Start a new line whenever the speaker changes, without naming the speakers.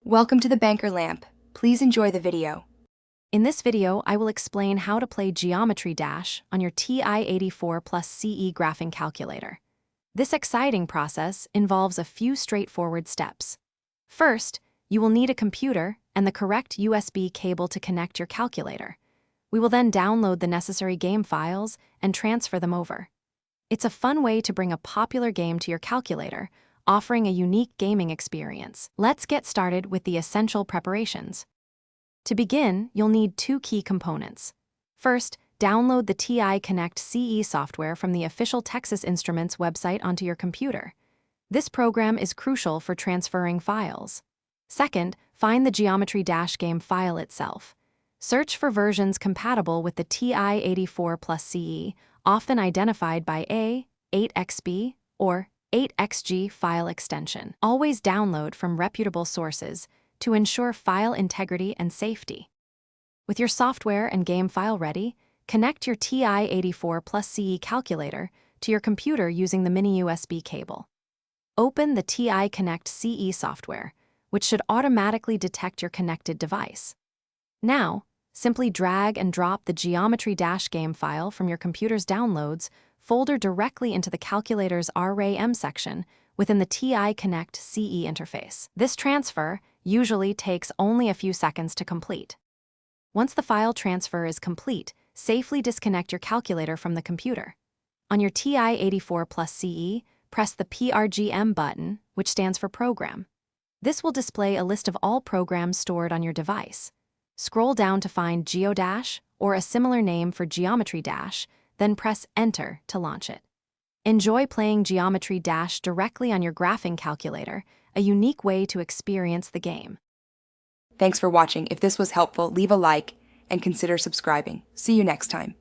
Welcome to the Banker Lamp. Please enjoy the video.
In this video, I will explain how to play Geometry Dash on your TI-84 plus CE graphing calculator. This exciting process involves a few straightforward steps. First, you will need a computer and the correct USB cable to connect your calculator. We will then download the necessary game files and transfer them over. It's a fun way to bring a popular game to your calculator, offering a unique gaming experience. Let's get started with the essential preparations. To begin, you'll need two key components. First, download the TI Connect CE software from the official Texas Instruments website onto your computer. This program is crucial for transferring files. Second, find the Geometry Dash game file itself. Search for versions compatible with the TI-84 plus CE, often identified by A8XB or 8XG file extension. Always download from reputable sources to ensure file integrity and safety. With your software and game file ready, connect your TI-84 plus CE calculator to your computer using the mini USB cable. Open the TI Connect CE software, which should automatically detect your connected device. Now, simply drag and drop the Geometry Dash game file from your computer's downloads folder directly into the calculator's RAM section within the TI Connect CE interface. This transfer usually takes only a few seconds to complete. Once the file transfer is complete, safely disconnect your calculator from the computer. On your TI-84 plus CE, press the PRGM button, which stands for Program. This will display a list of all programs stored on your device. Scroll down to find GeoDash or a similar name for Geometry Dash, then press Enter to launch it. Enjoy playing Geometry Dash directly on your graphing calculator, a unique way to experience the game.
Thanks for watching. If this was helpful, leave a like and consider subscribing. See you next time.